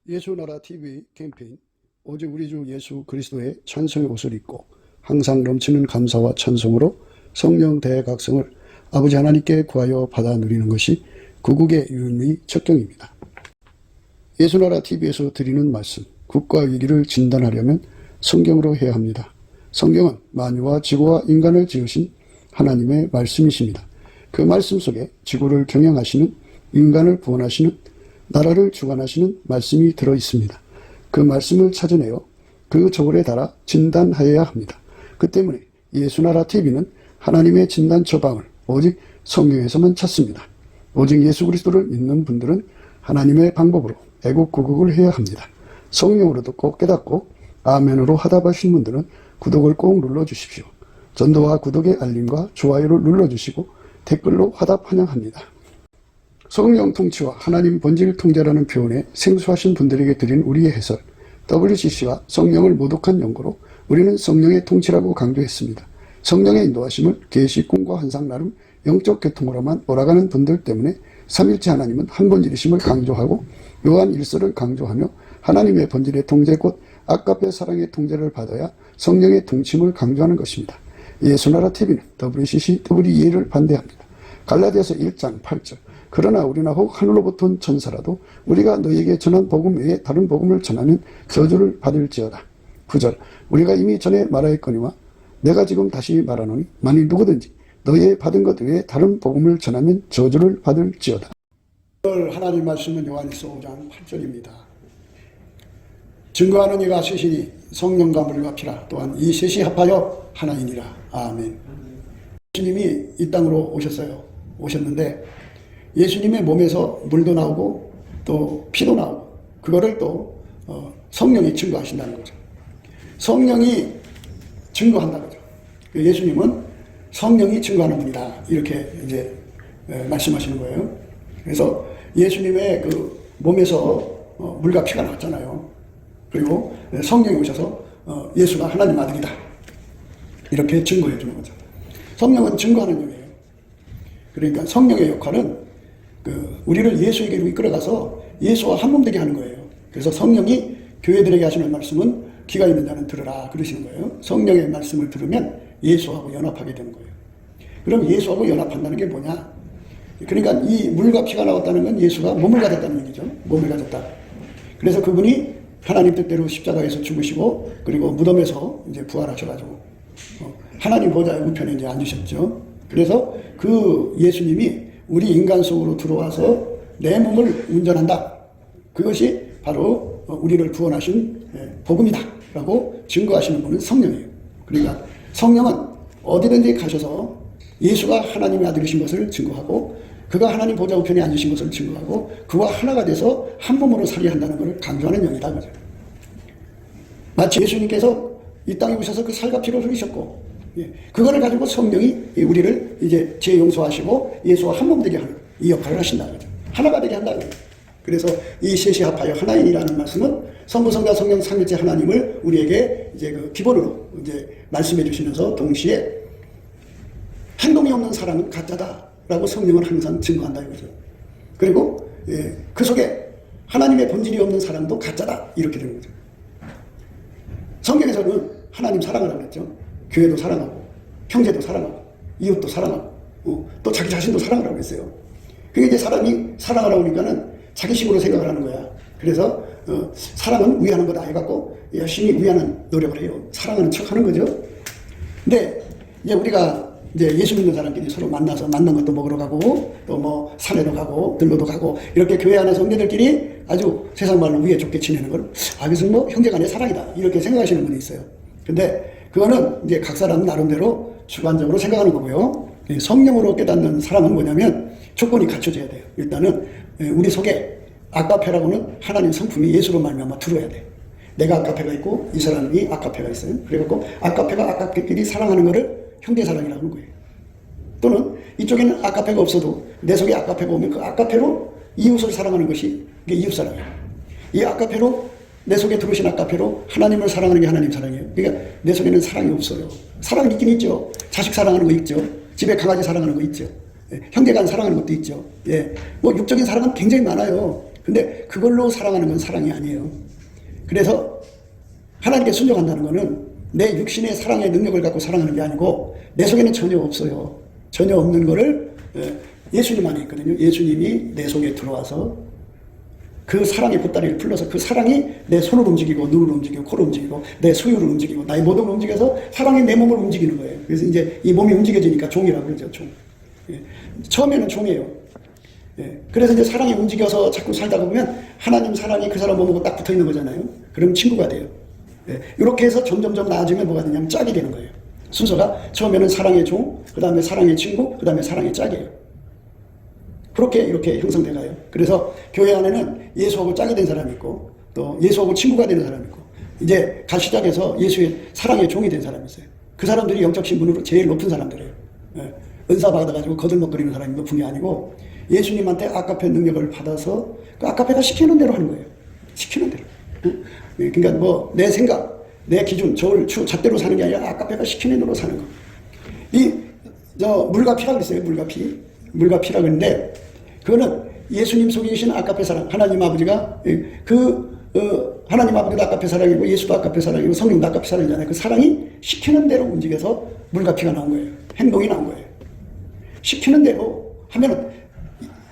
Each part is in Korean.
예수나라 TV 캠페인 오직 우리 주 예수 그리스도의 찬송의 옷을 입고 항상 넘치는 감사와 찬송으로 성령 대각성을 아버지 하나님께 구하여 받아 누리는 것이 구국의 유일의 척경입니다. 예수나라 TV에서 드리는 말씀, 국가 위기를 진단하려면 성경으로 해야 합니다. 성경은 만유와 지구와 인간을 지으신 하나님의 말씀이십니다. 그 말씀 속에 지구를 경영하시는, 인간을 구원하시는, 나라를 주관하시는 말씀이 들어있습니다. 그 말씀을 찾아내어 그 저울에 달아 진단하여야 합니다. 그 때문에 예수나라 TV는 하나님의 진단 처방을 오직 성경에서만 찾습니다. 오직 예수 그리스도를 믿는 분들은 하나님의 방법으로 애국구국을 해야 합니다. 성령으로 듣고 깨닫고 아멘으로 화답하신 분들은 구독을 꼭 눌러주십시오. 전도와 구독의 알림과 좋아요를 눌러주시고 댓글로 화답 환영합니다. 성령 통치와 하나님 본질 통제라는 표현에 생소하신 분들에게 드린 우리의 해설, WCC가 성령을 모독한 연고로 우리는 성령의 통치라고 강조했습니다. 성령의 인도하심을 계시, 꿈과 환상 나름 영적 계통으로만 몰아가는 분들 때문에 삼일체 하나님은 한 본질이심을 강조하고 요한 1서를 강조하며 하나님의 본질의 통제 곧 아까페 사랑의 통제를 받아야 성령의 통치임을 강조하는 것입니다. 예수나라 TV는 WCC, WEA를 반대합니다. 갈라디아서 1장 8절 그러나 우리나 혹 하늘로부터 온 천사라도 우리가 너희에게 전한 복음 외에 다른 복음을 전하면 저주를 받을지어다. 9절 우리가 이미 전에 말하였거니와 내가 지금 다시 말하노니 만일 누구든지 너희의 받은 것 외에 다른 복음을 전하면 저주를 받을지어다. 오늘 하나님 말씀은 요한일서 5장 8절입니다. 증거하는 이가 셋이니 성령과 물과 피라 또한 이 셋이 합하여 하나이니라. 아멘. 예수님이 이 땅으로 오셨는데 예수님의 몸에서 물도 나오고 또 피도 나오고 그거를 또 성령이 증거하신다는 거죠. 성령이 증거한다는 거죠. 예수님은 성령이 증거하는 분이다 이렇게 이제 말씀하시는 거예요. 그래서 예수님의 그 몸에서 물과 피가 나왔잖아요. 그리고 성령이 오셔서 예수가 하나님 아들이다 이렇게 증거해 주는 거죠. 성령은 증거하는 영이에요. 그러니까 성령의 역할은 우리를 예수에게로 이끌어가서 예수와 한 몸 되게 하는 거예요. 그래서 성령이 교회들에게 하시는 말씀은 귀가 있는 자는 들으라 그러시는 거예요. 성령의 말씀을 들으면 예수하고 연합하게 되는 거예요. 그럼 예수하고 연합한다는 게 뭐냐? 그러니까 이 물과 피가 나왔다는 건 예수가 몸을 가졌다는 얘기죠. 몸을 가졌다. 그래서 그분이 하나님 뜻대로 십자가에서 죽으시고 그리고 무덤에서 이제 부활하셔가지고 하나님 보좌의 우편에 이제 앉으셨죠. 그래서 그 예수님이 우리 인간 속으로 들어와서 내 몸을 운전한다. 그것이 바로 우리를 구원하신 복음이다 라고 증거하시는 분은 성령이에요. 그러니까 성령은 어디든지 가셔서 예수가 하나님의 아들이신 것을 증거하고 그가 하나님 보좌 우편에 앉으신 것을 증거하고 그와 하나가 돼서 한 몸으로 살이한다는 것을 강조하는 영이다. 그죠? 마치 예수님께서 이 땅에 오셔서 그 살과 피를 흘리셨고 그거를 가지고 성령이 우리를 이제 죄 용서하시고 예수와 한 몸 되게 하는 이 역할을 하신다. 그죠? 하나가 되게 한다. 그래서 이 셋이 합하여 하나인이라는 말씀은 성부, 성자, 성령 삼위일체 하나님을 우리에게 이제 그 기본으로 이제 말씀해 주시면서 동시에 행동이 없는 사람은 가짜다라고 성령은 항상 증거한다 이거죠. 그리고 그 속에 하나님의 본질이 없는 사람도 가짜다 이렇게 되는 거죠. 성경에서는 하나님 사랑하라고 그랬죠. 교회도 사랑하고 형제도 사랑하고 이웃도 사랑하고 또 자기 자신도 사랑하라고 그랬어요. 그게 이제 사람이 사랑하라고 그러니까는 자기식으로 생각을 하는 거야. 그래서 사랑은 위하는 거다 해갖고 열심히 위하는 노력을 해요. 사랑하는 척하는 거죠. 근데 이제 우리가 이제 예수 믿는 사람끼리 서로 만나서 만난 것도 먹으러 가고 또 뭐 산에도 가고 들로도 가고 이렇게 교회 안에 성도들끼리 아주 세상 말로 위에 좋게 지내는 걸 그래서 뭐 형제간의 사랑이다 이렇게 생각하시는 분이 있어요. 근데 그거는 이제 각 사람 나름대로 주관적으로 생각하는 거고요. 성령으로 깨닫는 사람은 뭐냐면 조건이 갖춰져야 돼요. 일단은 우리 속에 아까페라고는 하나님 성품이 예수로 말미암아 들어야 돼. 내가 아까페가 있고 이 사람이 아까페가 있어요. 그래갖고 아까페가 아까페끼리 사랑하는 거를 형제사랑이라고 하는 거예요. 또는 이쪽에는 아까페가 없어도 내 속에 아까페가 오면 그 아까페로 이웃을 사랑하는 것이 이게 이웃사랑이에요. 이 아까페로 내 속에 들어오신 아까페로 하나님을 사랑하는 게 하나님 사랑이에요. 그러니까 내 속에는 사랑이 없어요. 사랑은 있긴 있죠. 자식 사랑하는 거 있죠. 집에 강아지 사랑하는 거 있죠. 형제간 사랑하는 것도 있죠. 뭐 육적인 사랑은 굉장히 많아요. 근데 그걸로 사랑하는 건 사랑이 아니에요. 그래서 하나님께 순종한다는 것은 내 육신의 사랑의 능력을 갖고 사랑하는 게 아니고 내 속에는 전혀 없어요. 전혀 없는 거를 예수님 안에 있거든요. 예수님이 내 속에 들어와서 그 사랑의 보따리를 풀러서 그 사랑이 내 손을 움직이고 눈을 움직이고 코를 움직이고 내 소유를 움직이고 나의 모든 걸 움직여서 사랑이 내 몸을 움직이는 거예요. 그래서 이제 이 몸이 움직여지니까 종이라고 그러죠. 종. 예. 처음에는 종이에요. 예. 그래서 이제 사랑이 움직여서 자꾸 살다가 보면 하나님 사랑이 그 사람 몸하고 딱 붙어 있는 거잖아요. 그럼 친구가 돼요. 예. 이렇게 해서 점점점 나아지면 뭐가 되냐면 짝이 되는 거예요. 순서가 처음에는 사랑의 종, 그 다음에 사랑의 친구, 그 다음에 사랑의 짝이에요. 그렇게 이렇게 형성돼 가요. 그래서 교회 안에는 예수하고 짝이 된 사람이 있고 또 예수하고 친구가 되는 사람이 있고 이제 가 시작해서 예수의 사랑의 종이 된 사람이 있어요. 그 사람들이 영적 신분으로 제일 높은 사람들이에요. 예. 은사 받아가지고 거들먹거리는 사람이 높은 게 아니고 예수님한테 아카페 능력을 받아서 그 아카페가 시키는 대로 하는 거예요. 시키는 대로. 예. 그러니까 뭐 내 생각, 내 기준, 저울, 추, 잣대로 사는 게 아니라 아카페가 시키는 대로 사는 거. 물과 피라고 있어요. 물과 피. 물과 피라고 했는데 그거는 예수님 속에 계신 아카페 사랑, 하나님 아버지가 하나님 아버지도 아카페 사랑이고 예수도 아카페 사랑이고 성령도 아카페 사랑이잖아요. 그 사랑이 시키는 대로 움직여서 물과 피가 나온 거예요. 행동이 나온 거예요. 시키는 대로 하면은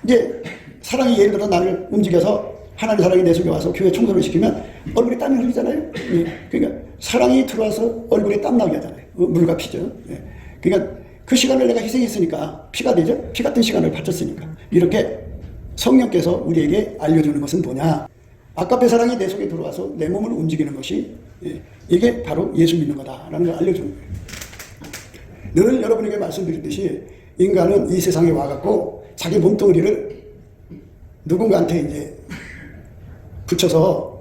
이제 사랑이 예를 들어 나를 움직여서 하나님 사랑이 내 속에 와서 교회 청소를 시키면 얼굴에 땀이 흘리잖아요. 예. 그러니까 사랑이 들어와서 얼굴에 땀 나게 하잖아요. 물과 피죠. 예. 그러니까 그 시간을 내가 희생했으니까 피가 되죠. 피 같은 시간을 바쳤으니까. 이렇게 성령께서 우리에게 알려주는 것은 뭐냐. 아카페 사랑이 내 속에 들어와서 내 몸을 움직이는 것이 이게 바로 예수 믿는 거다라는 걸 알려주는 거예요. 늘 여러분에게 말씀드렸듯이 인간은 이 세상에 와갖고 자기 몸뚱어리를 누군가한테 이제 붙여서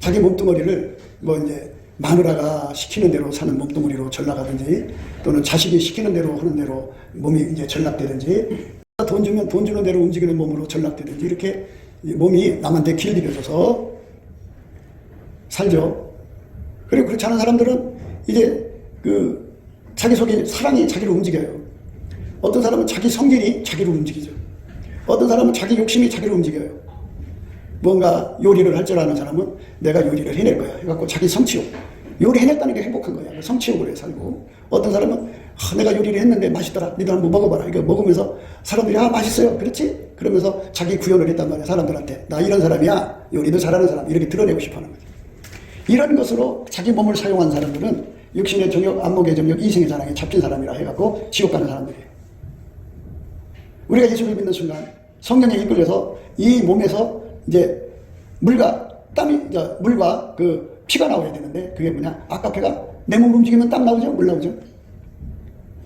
자기 몸뚱어리를 뭐 이제 마누라가 시키는 대로 사는 몸뚱어리로 전락하든지 또는 자식이 시키는 대로 하는 대로 몸이 이제 전락되든지 돈 주면 돈 주는 대로 움직이는 몸으로 전락되든지 이렇게 몸이 남한테 길들여져서 살죠. 그리고 그렇지 않은 사람들은 이제 자기 속에 사랑이 자기를 움직여요. 어떤 사람은 자기 성질이 자기를 움직이죠. 어떤 사람은 자기 욕심이 자기를 움직여요. 뭔가 요리를 할 줄 아는 사람은 내가 요리를 해낼 거야 해갖고 자기 성취욕, 요리 해냈다는 게 행복한 거야. 성취욕으로 살고. 어떤 사람은 내가 요리를 했는데 맛있더라, 니들 한번 먹어봐라. 이거 먹으면서 사람들이 맛있어요, 그렇지? 그러면서 자기 구현을 했단 말이야. 사람들한테 나 이런 사람이야, 요리도 잘하는 사람, 이렇게 드러내고 싶어하는 거지. 이런 것으로 자기 몸을 사용한 사람들은 육신의 정욕, 안목의 정욕, 이생의 자랑에 잡힌 사람이라 해갖고 지옥 가는 사람들이에요. 우리가 예수를 믿는 순간 성령에 이끌려서 이 몸에서 이제 물과 피가 나와야 되는데 그게 뭐냐? 아카페가 내 몸을 움직이면 땀 나오죠? 물 나오죠?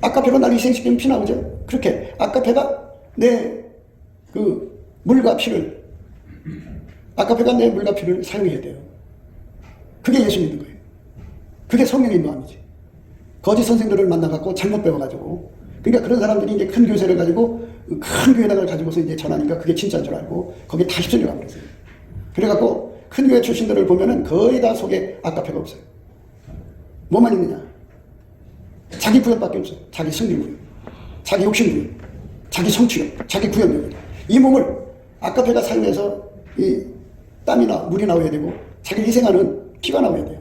아카페로 날 희생시키면 피 나오죠? 그렇게 아카페가 내 물과 피를 사용해야 돼요. 그게 예수 믿는 거예요. 그게 성령의 마음이지. 거짓 선생들을 만나갖고 잘못 배워가지고 그러니까 그런 사람들이 이제 큰 교세를 가지고 큰 교회당을 가지고서 이제 전하니까 그게 진짜인 줄 알고 거기에 다 휩쓸려가 버렸어요. 그래갖고 큰 교회 출신들을 보면은 거의 다 속에 아카페가 없어요. 뭐만 있느냐? 자기 구현밖에 없어요. 자기 승리 구현, 자기 욕심 구현, 자기 성취욕, 자기 구현력. 이 몸을 아카페가 사용해서 이 땀이나 물이 나와야 되고 자기 희생하는 피가 나와야 돼요.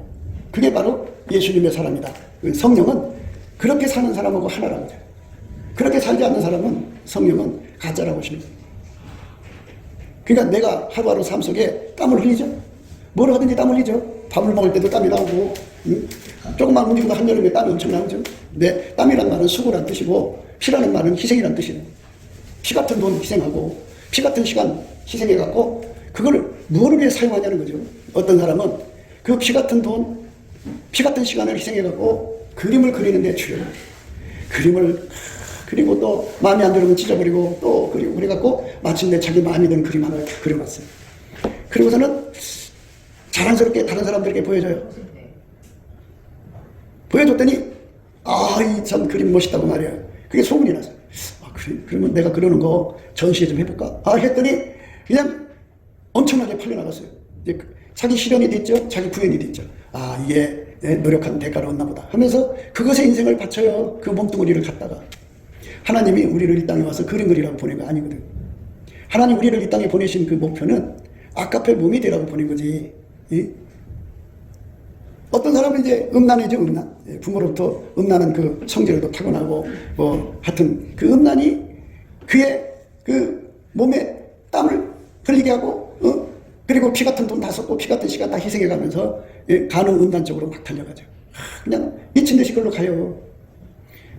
그게 바로 예수님의 사람이다. 성령은 그렇게 사는 사람하고 하나라고 해요. 그렇게 살지 않는 사람은 성령은 가짜라고 하시는 거예요. 그러니까 내가 하루하루 삶 속에 땀을 흘리죠. 뭘 하든지 땀을 흘리죠. 밥을 먹을 때도 땀이 나오고 조금만 움직여도 한여름에 땀이 엄청 나오죠. 근데 땀이란 말은 수고란 뜻이고 피라는 말은 희생이란 뜻이에요. 피 같은 돈 희생하고 피 같은 시간 희생해갖고 그걸 무엇을 위해 사용하냐는 거죠. 어떤 사람은 그 피 같은 돈, 피 같은 시간을 희생해갖고 그림을 그리는데 출연해요. 그림을 그리고 또 마음에 안 들으면 찢어버리고 또 그리고 그래갖고 마침내 자기 마음에 드는 그림 하나를 다 그려놨어요. 그리고서는 자랑스럽게 다른 사람들에게 보여줘요. 보여줬더니 이 전 그림 멋있다고 말이에요. 그게 소문이 났어요. 그래? 그러면 내가 그러는 거 전시회 좀 해볼까? 했더니 그냥 엄청나게 팔려나갔어요. 이제 자기 실현이 됐죠. 자기 구현이 됐죠. 이게 내 노력한 대가를 얻나 보다 하면서 그것에 인생을 바쳐요. 그 몸뚱어리를 갖다가 하나님이 우리를 이 땅에 와서 그림 그리라고 보낸 거 아니거든. 하나님 우리를 이 땅에 보내신 그 목표는 아까페 몸이 되라고 보낸 거지. 어떤 사람은 이제 음란이죠, 음란. 부모로부터 음란한 그 성질도 타고나고, 하여튼 그 음란이 그의 그 몸에 땀을 흘리게 하고, 그리고 피 같은 돈 다 썼고, 피 같은 시간 다 희생해 가면서, 가는 음란 쪽으로 막 달려가죠. 그냥 미친 듯이 그걸로 가요.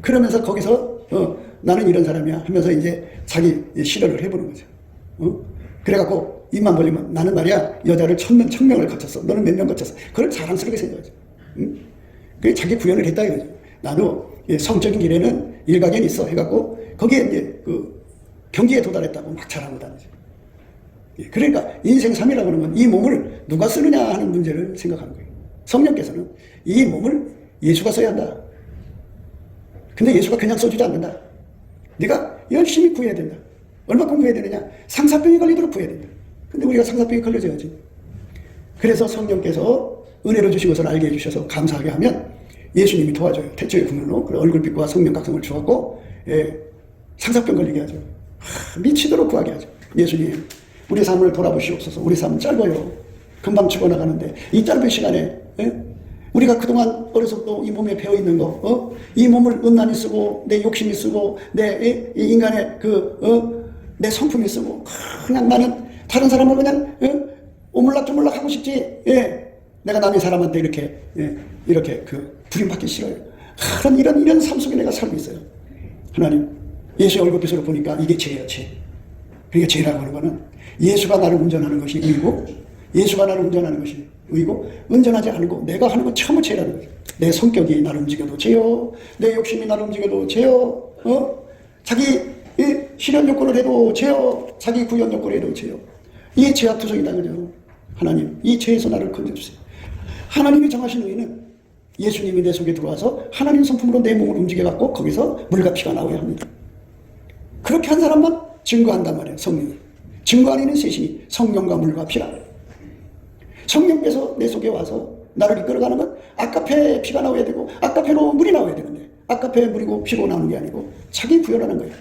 그러면서 거기서, 나는 이런 사람이야 하면서 이제 자기 실현을 해보는 거죠. 그래갖고 입만 벌리면 나는 말이야 여자를 1000명을 거쳤어. 너는 몇 명 거쳤어. 그걸 자랑스럽게 생각하죠. 그게 자기 구현을 했다 이거죠. 나도 성적인 길에는 일가견이 있어 해갖고 거기에 이제 그 경지에 도달했다고 막 자랑하고 다니죠. 그러니까 인생 3이라고 하는 건 이 몸을 누가 쓰느냐 하는 문제를 생각하는 거예요. 성령께서는 이 몸을 예수가 써야 한다. 근데 예수가 그냥 써주지 않는다. 네가 열심히 구해야 된다. 얼마 공부해야 되느냐? 상사병이 걸리도록 구해야 된다. 근데 우리가 상사병이 걸려져야지. 그래서 성령께서 은혜로 주신 것을 알게 해주셔서 감사하게 하면 예수님이 도와줘요. 태초의 분으로 얼굴빛과 성령 각성을 주었고 상사병 걸리게 하죠. 미치도록 구하게 하죠. 예수님 우리 삶을 돌아보시옵소서. 우리 삶은 짧아요. 금방 죽어나가는데 이 짧은 시간에 우리가 그동안 어려서부터 이 몸에 배어있는 거, 이 몸을 음란히 쓰고, 내 욕심이 쓰고, 내 인간의 내 성품이 쓰고, 그냥 나는 다른 사람을 그냥, 오물락조물락 하고 싶지, 내가 남의 사람한테 이렇게 부림받기 싫어요. 이런 삶 속에 내가 살고 있어요. 하나님, 예수의 얼굴빛으로 보니까 이게 죄예요, 죄. 그러니까 죄라고 하는 거는 예수가 나를 운전하는 것이 의고, 예수가 나를 운전하는 것이 의고, 운전하지 않고 내가 하는 건 전부 죄라는 거죠. 내 성격이 나를 움직여도 죄요. 내 욕심이 나를 움직여도 죄요. 자기 실현 요건을 해도 죄요. 자기 구현 요건을 해도 죄요. 이 죄악투성이다 그죠. 하나님 이 죄에서 나를 건져주세요. 하나님이 정하신 의는 예수님이 내 속에 들어와서 하나님 성품으로 내 몸을 움직여갖고 거기서 물과 피가 나오야 합니다. 그렇게 한 사람만 증거한단 말이에요. 성령이. 증거 안에는 셋이 성령과 물과 피라. 성령께서 내 속에 와서 나를 이끌어가는 건 아까페 피가 나와야 되고 아까페로 물이 나와야 되는데 아까페 물이고 피로 나오는 게 아니고 자기 구현하는 거예요.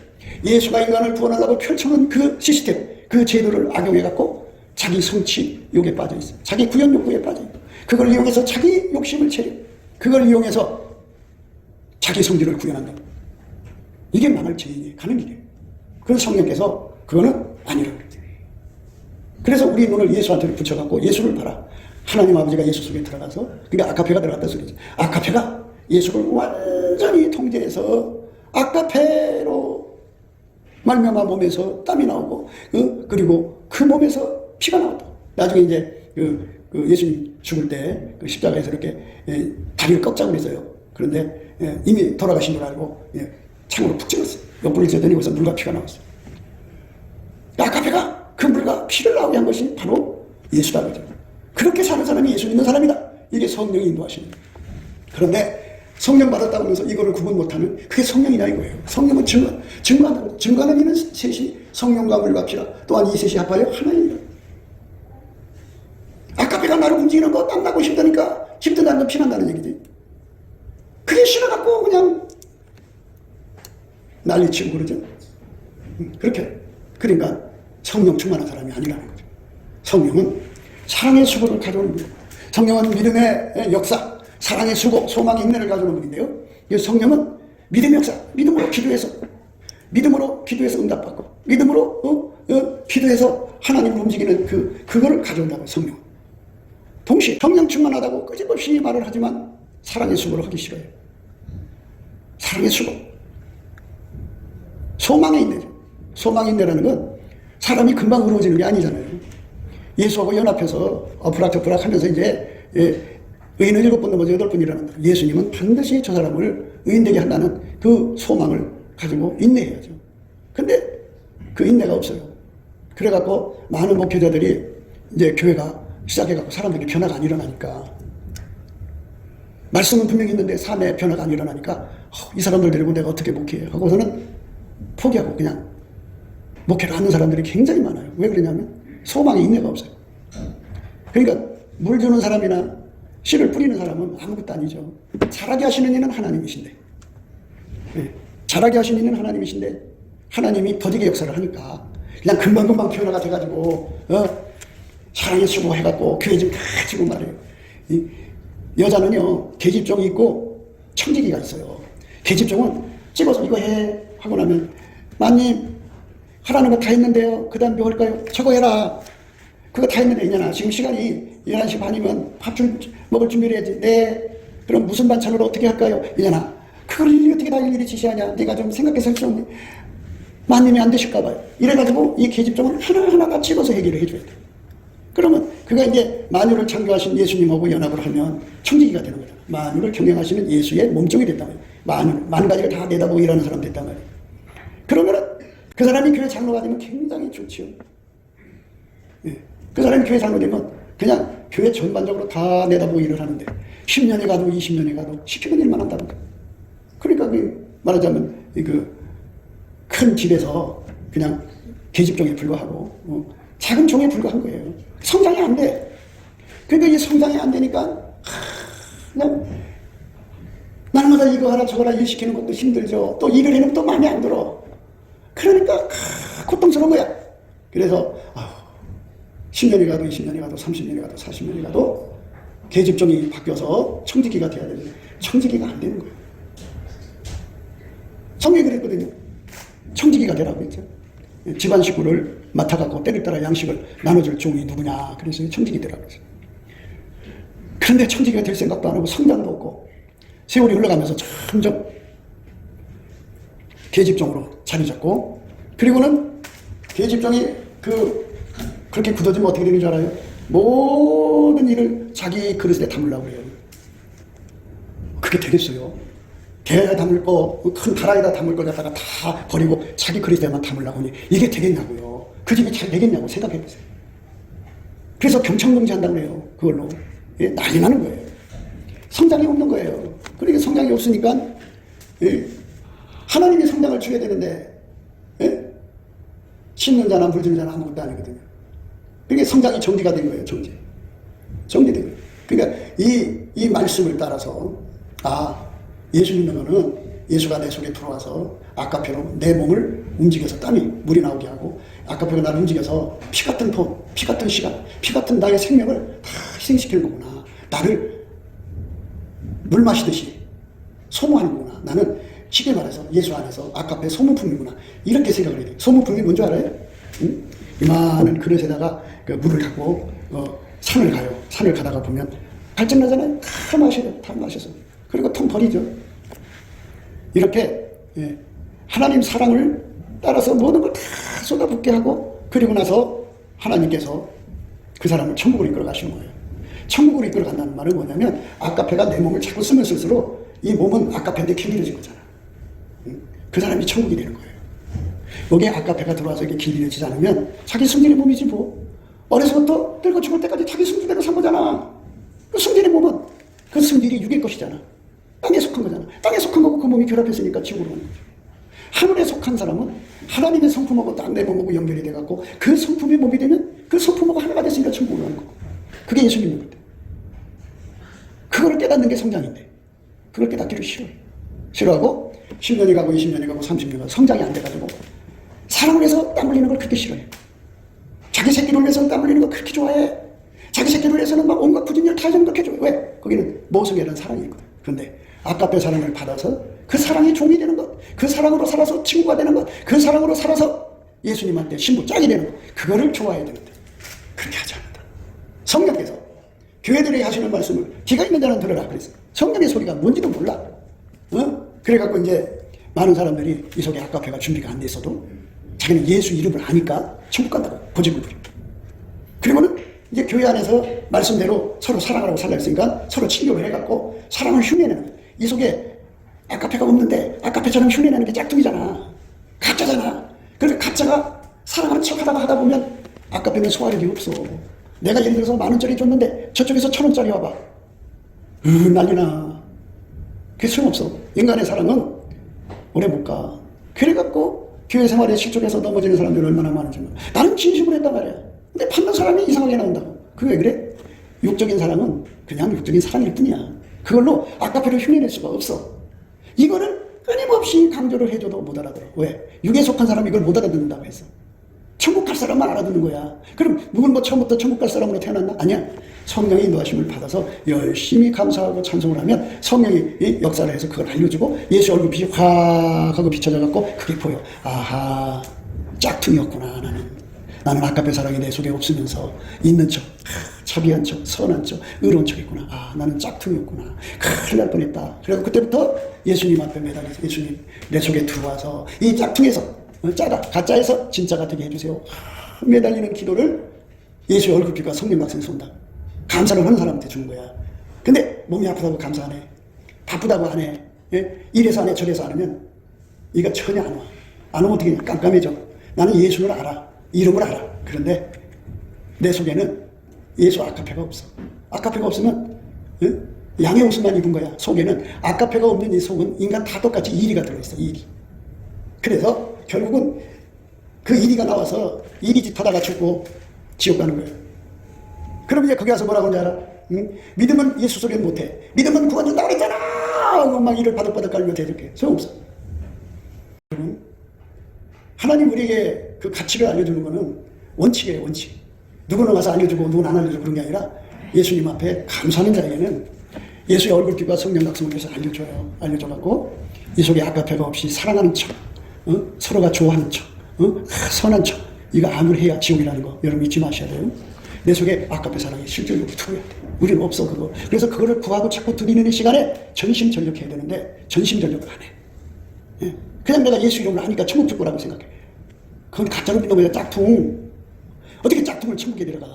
예수가 인간을 구원하려고 펼쳐놓은 그 시스템, 그 제도를 악용해갖고 자기 성취 욕에 빠져있어요. 자기 구현 욕구에 빠져있어요. 그걸 이용해서 자기 욕심을 채려. 그걸 이용해서 자기 성질을 구현한다. 이게 망할 죄인이 가는 길이에요. 그래서 성령께서 그거는 아니라고 그러죠. 그래서 우리 눈을 예수한테 붙여갖고 예수를 봐라. 하나님 아버지가 예수 속에 들어가서, 그러니까 아카페가 들어갔다 소리죠. 아카페가 예수를 완전히 통제해서 아카페로 말미암아 몸에서 땀이 나오고, 그리고 그 몸에서 피가 나왔다. 나중에 이제 예수님 죽을 때 그 십자가에서 이렇게 다리를 꺾자고 했어요. 그런데 이미 돌아가신 줄 알고 창으로 푹 찔렀어요. 옆구리를 찔렀더니 거기서 물과 피가 나왔어요. 아카페가 그 물과 피를 나오게 한 것이 바로 예수다 그죠. 그렇게 사는 사람이 예수 믿는 사람이다. 이게 성령이 인도하시는 거예요. 그런데 성령 받았다고 하면서 이거를 구분 못하면 그게 성령이냐 이거예요. 성령은 증거한다는 거예요. 증거하는 이는 셋이 성령과 물과 피라. 또한 이 셋이 합하여 하나이니라. 아카페가 나를 움직이는 거 땀나고 힘드니까 힘든다는 건 피난다는 얘기지. 그게 싫어갖고 그냥 난리치고 그러죠. 그렇게. 그러니까 성령 충만한 사람이 아니라는 거죠. 성령은 사랑의 수고를 가져오는 분이에요. 성령은 믿음의 역사, 사랑의 수고, 소망의 인내를 가져오는 분인데요. 이 성령은 믿음의 역사, 믿음으로 기도해서 응답받고, 믿음으로 기도해서 하나님을 움직이는 그거를 가져온다고 성령. 동시에 성령 충만하다고 끊임없이 말을 하지만 사랑의 수고를 하기 싫어요. 사랑의 수고. 소망의 인내죠. 소망의 인내라는 건 사람이 금방 의로워지는 게 아니잖아요. 예수하고 연합해서 어프락저프락 하면서 이제 의인은 7번 넘어서 8번 일어난다. 예수님은 반드시 저 사람을 의인되게 한다는 그 소망을 가지고 인내해야죠. 근데 그 인내가 없어요. 그래갖고 많은 목회자들이 이제 교회가 시작해갖고 사람들이 변화가 안 일어나니까, 말씀은 분명히 있는데 삶에 변화가 안 일어나니까 이 사람들 데리고 내가 어떻게 목회해 하고서는 포기하고 그냥 목회를 하는 사람들이 굉장히 많아요. 왜 그러냐면 소망에 인내가 없어요. 그러니까 물 주는 사람이나 씨를 뿌리는 사람은 아무것도 아니죠. 자라게 하시는 이는 하나님이신데, 자라게 하시는 이는 하나님이신데 하나님이 더디게 역사를 하니까 그냥 금방금방 변화가 돼가지고 사랑의 수고 해갖고 교회 좀 가지고 말이에요. 이 여자는요 계집종이 있고 청지기가 있어요. 계집종은 찍어서 이거 해 하고 나면 마님 하라는 거 다 했는데요. 그 다음 뭐 할까요? 저거 해라. 그거 다 했는데 이년아 지금 시간이 11시 반이면 밥 먹을 준비를 해야지. 네. 그럼 무슨 반찬으로 어떻게 할까요? 이년아 그걸 일일이 어떻게 다 일일이 지시하냐. 네가 좀 생각해서 할 수 없니? 마님이 안 되실까 봐요. 이래가지고 이 계집종을 하나하나 다 찍어서 해결을 해줘야 돼. 그러면 그가 이제 만유를 창조하신 예수님하고 연합을 하면 청지기가 되는 거잖아. 만유를 경영하시는 예수의 몸종이 됐단 말이야. 만 가지를 다 내다보고 일하는 사람 됐단 말이야. 그러면은 그 사람이 교회 장로가 되면 굉장히 좋지요. 예. 그 사람이 교회 장로 되면 그냥 교회 전반적으로 다 내다보고 일을 하는데 10년에 가도 20년에 가도 시키는 일만 한다는 거야. 그러니까 말하자면 큰 집에서 그냥 계집종에 불과하고 작은 종에 불과한 거예요. 성장이 안 돼. 그러니까 이 성장이 안 되니까 그냥 날마다 이거 하라 저거 하라 일 시키는 것도 힘들죠. 또 일을 해놓으면 또 마음에 안 들어. 그러니까 고통스러운 거야. 그래서 10년이 가도 20년이 가도 30년이 가도 40년이 가도 계집종이 바뀌어서 청지기가 돼야 되는데 청지기가 안 되는 거예요. 성경이 그랬거든요. 청지기가 되라고 했죠. 집안 식구를 맡아갖고 때를 따라 양식을 나눠줄 종이 누구냐. 그래서 청지기 되라고 했어요. 그런데 청지기가 될 생각도 안 하고 성장도 없고 세월이 흘러가면서 점점 계집종으로 자리 잡고 그리고는 계집종이 그렇게 굳어지면 어떻게 되는 줄 알아요? 모든 일을 자기 그릇에 담으려고 해요. 그게 되겠어요? 개에 담을 거, 큰 다라에다 담을 거 갖다가 다 버리고 자기 그릇에만 담으려고 하니 이게 되겠냐고요. 그 집이 잘 되겠냐고 생각해보세요. 그래서 경청정지 한다고 해요. 그걸로. 예, 난리 나는 거예요. 성장이 없는 거예요. 그러니까 성장이 없으니까 하나님이 성장을 줘야 되는데 심는 자나 물 주는 자나 아무것도 아니거든요. 그게 성장이 정지가 된 거예요. 정지된 거예요. 그러니까 이 말씀을 따라서 예수 믿는 거는 예수가 내 속에 들어와서 아까처럼 내 몸을 움직여서 땀이 물이 나오게 하고 아까처럼 나를 움직여서 피 같은 돈, 피 같은 시간, 피 같은 나의 생명을 다 희생시키는 거구나. 나를 물 마시듯이 소모하는구나. 나는 쉽게 말해서 예수 안에서 아까페 소모품이구나. 이렇게 생각을 해야 돼요. 소모품이 뭔지 알아요? 응? 이만한 그릇에다가 물을 갖고 산을 가요. 산을 가다가 보면 발전나잖아요. 다 마셔요. 다 마셔서. 그리고 통 버리죠. 이렇게 하나님 사랑을 따라서 모든 걸 다 쏟아붓게 하고 그리고 나서 하나님께서 그 사람을 천국으로 이끌어 가시는 거예요. 천국으로 이끌어 간다는 말은 뭐냐면 아까페가 내 몸을 자꾸 쓰면 쓸수록 이 몸은 아까페인데 길들여진 거잖아. 그 사람이 천국이 되는 거예요. 여기에 아까페가 들어와서 이게 길들여지지 않으면 자기 승진의 몸이지 뭐. 어려서부터 늙어 죽을 때까지 자기 승진대로 산 거잖아. 그 승진의 몸은 그 승진이 육의 것이잖아. 땅에 속한 거잖아. 땅에 속한 거고 그 몸이 결합했으니까 지구로 오는 거죠. 하늘에 속한 사람은 하나님의 성품하고 땅내 몸하고 연결이 돼갖고 그 성품의 몸이 되면 그 성품하고 하나가 됐으니까 천국으로 가는 거고. 그게 예수 믿는 건데. 그걸 깨닫는 게 성장인데 그걸 깨닫기를 싫어하고 10년이 가고 20년이 가고 30년이 가고 성장이 안 돼가지고 사랑을 해서 땀 흘리는 걸 그렇게 싫어해. 자기 새끼를 위해서는 땀 흘리는 걸 그렇게 좋아해. 자기 새끼를 위해서는 막 온갖 굳은 일을 다 정독해줘. 왜? 거기는 모성애라는 사랑이 있거든. 그런데 아까페 사랑을 받아서 그 사랑이 종이 되는 것, 그 사랑으로 살아서 친구가 되는 것, 그 사랑으로 살아서 예수님한테 신부 짝이 되는 것, 그거를 좋아해야 되는데 그렇게 하지 않는다. 성령께서 교회들이 하시는 말씀을 귀가 있는 자는 들으라 그랬어요. 성령의 소리가 뭔지도 몰라. 그래갖고 이제 많은 사람들이 이 속에 아까페가 준비가 안 돼 있어도 자기는 예수 이름을 아니까 천국 간다고 고집을 부려. 그리고는 이제 교회 안에서 말씀대로 서로 사랑하라고 살라 했으니까 서로 친교를 해갖고 사랑을 흉내내는 거예요. 이 속에 아까페가 없는데 아까페처럼 흉내내는 게 짝퉁이잖아. 가짜잖아. 그러니까 가짜가 사랑하는 척 하다 보면 아까페는 소화력이 없어. 내가 예를 들어서 10,000원짜리 줬는데 저쪽에서 1,000원짜리 와봐. 난리나. 그게 소용없어. 인간의 사랑은 오래 못 가. 그래갖고 교회 생활에 실족해서 넘어지는 사람들이 얼마나 많은지 몰라. 나는 진심으로 했단 말이야. 근데 받는 사람이 이상하게 나온다고. 그게 왜 그래? 육적인 사랑은 그냥 육적인 사랑일 뿐이야. 그걸로 아까페를 흉내낼 수가 없어. 이거를 끊임없이 강조를 해줘도 못 알아들어. 왜? 육에 속한 사람이 이걸 못 알아듣는다고 했어. 천국 갈 사람만 알아듣는 거야. 그럼 누군 뭐 처음부터 천국 갈 사람으로 태어났나? 아니야. 성령의 인도하심을 받아서 열심히 감사하고 찬송을 하면 성령이 역사를 해서 그걸 알려주고 예수 얼굴빛이 확 하고 비춰져 갖고 그게 보여. 아하, 짝퉁이었구나. 나는 아까페 사랑이 내 속에 없으면서 있는 척, 자비한 척, 선한 척, 의로운 척이구나. 아, 나는 짝퉁이었구나. 큰일 날 뻔했다. 그래서 그때부터 예수님 앞에 매달려서 예수님 내 속에 들어와서 이 짝퉁에서 짜다 가짜에서 진짜가 되게 해주세요. 매달리는 기도를 예수의 얼굴빛과 성령 박성이 쏜다. 감사를 하는 사람한테 주는 거야. 근데 몸이 아프다고 감사 안 해. 바쁘다고 안 해. 예? 이래서 안 해, 저래서 안 하면 이거 전혀 안 와. 안 오면 어떻게 깜깜해져. 나는 예수를 알아. 이름을 알아. 그런데 내 속에는 예수 아카페가 없어. 아카페가 없으면 양의 옷만 입은 거야. 속에는 아카페가 없는 이 속은 인간 다 똑같이 이리가 들어있어. 이리. 그래서 결국은 그 이리가 나와서 이리 짓 하다가 죽고 지옥 가는 거예요. 그럼 이제 거기 가서 뭐라고 하는지 알아? 믿음은 예수 소리는 못해. 믿음은 구원된다고 그랬잖아. 막 이를 바득바득 깔며 대들게. 소용없어. 하나님 우리에게 그 가치를 알려주는 거는 원칙이에요. 원칙. 누구는 와서 알려주고 누구는 안 알려주고 그런 게 아니라 예수님 앞에 감사하는 자에게는 예수의 얼굴빛과 성령 각성을 위해서 알려줘요. 알려줘갖고 이 속에 아까페가 없이 사랑하는 척, 서로가 좋아하는 척, 선한 척. 이거 아무리 해야 지옥이라는 거 여러분 잊지 마셔야 돼요. 내 속에 아까페 사랑이 실질적으로 들어야 돼. 우리는 없어 그거. 그래서 그거를 구하고 자꾸 드리는 이 시간에 전심전력해야 되는데 전심전력을 안 해. 예? 그냥 내가 예수 이름을 하니까 천국 줄 거라고 생각해. 그건 가짜로 믿는 거야. 짝퉁. 어떻게 짝퉁을 천국에 데려가.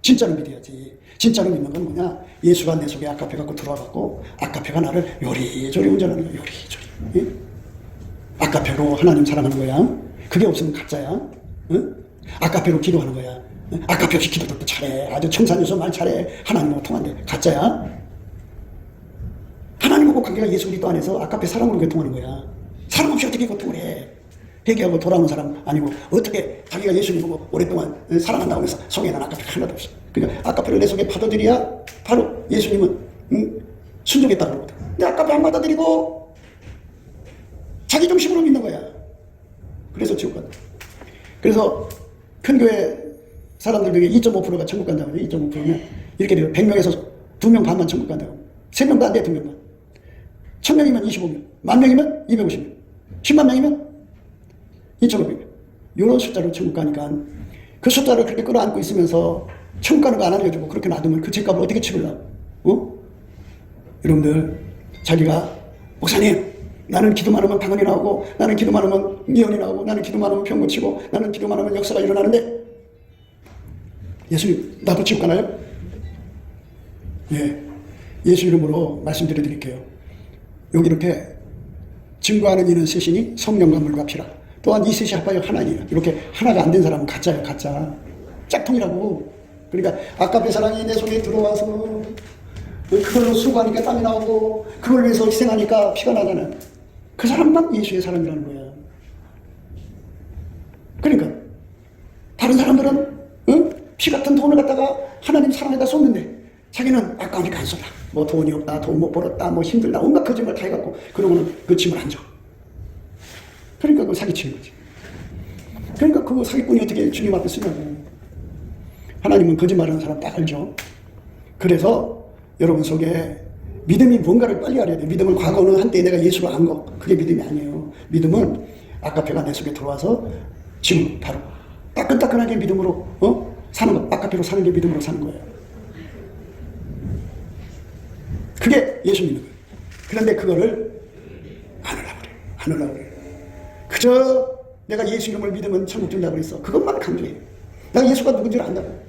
진짜로 믿어야지. 진짜로 믿는 건 뭐냐. 예수가 내 속에 아까페 갖고 들어와갖고 아까페가 나를 요리조리 운전하는 거야. 요리조리. 예? 아까페로 하나님 사랑하는 거야. 그게 없으면 가짜야. 응? 아까페로 기도하는 거야. 아까페 없이 기도도 잘해. 아주 청산유서 말 잘해. 하나님하고 통한대. 가짜야. 하나님하고 관계가 예수 그리스도 안에서 아까페 사랑으로 통하는 거야. 사람 없이 어떻게 고통을 해. 회개하고 돌아오는 사람 아니고 어떻게 자기가 예수님 보고 오랫동안 사랑한다고 해서 속에는 아까페 하나도 없어. 그러니까 아까페를 내 속에 받아들여야 바로 예수님은 순종했다고 그러거든. 근데 아까페 안 받아들이고 자기 중심으로 믿는 거야. 그래서 지옥 간다. 그래서 큰 교회 사람들 중에 2.5%가 천국 간다고 해요. 2.5%면 이렇게 돼요. 100명에서 2명 반만 천국 간다고. 3명도 안 돼, 2명만. 1000명이면 25명, 10,000명이면 250명, 10만 명이면 2,500명. 이런 숫자로 천국 가니까 그 숫자를 그렇게 끌어안고 있으면서 천국 가는 거 안 알려주고 그렇게 놔두면 그 죄값을 어떻게 치르려고? 여러분들 자기가 목사님 나는 기도만 하면 방언이 나오고 나는 기도만 하면 예언이 나오고 나는 기도만 하면 병 고치고 나는 기도만 하면 역사가 일어나는데 예수님 나도 지옥 가나요? 예, 예수 이름으로 말씀드려 드릴게요. 여기 이렇게 증거하는 이는 셋이니 성령과 물과 피라. 또한 이 셋이 합하여 하나니라. 이렇게 하나가 안 된 사람은 가짜예요. 가짜. 짝퉁이라고. 그러니까 아까페 사랑이 내 속에 들어와서 그걸로 수고하니까 땀이 나오고 그걸 위해서 희생하니까 피가 나잖아요. 그 사람만 예수의 사람이라는 거야. 그러니까 다른 사람들은 피 같은 돈을 갖다가 하나님 사랑에다 쏟는데 자기는 아까우니까 안 쏟아. 뭐 돈이 없다, 돈 못 벌었다, 뭐 힘들다, 온갖 거짓말 다 해갖고 그러고는 그 짐을 안 줘. 그러니까 그걸 사기치는 거지. 그러니까 그 사기꾼이 어떻게 주님 앞에 쓰냐고. 하나님은 거짓말하는 사람 딱 알죠. 그래서 여러분 속에 믿음이 뭔가를 빨리 알아야 돼. 믿음은 과거는 한때 내가 예수를 안 거. 그게 믿음이 아니에요. 믿음은 아까페가 내 속에 들어와서 지금 바로 따끈따끈하게 믿음으로 사는 거. 아까페로 사는 게 믿음으로 사는 거예요. 그게 예수 믿는 거예요. 그런데 그거를 안 하려고 그래. 안 하려고 그래. 그저 내가 예수 이름을 믿으면 천국 준다고 그랬어. 그것만 강조해. 내가 예수가 누군지 안다고.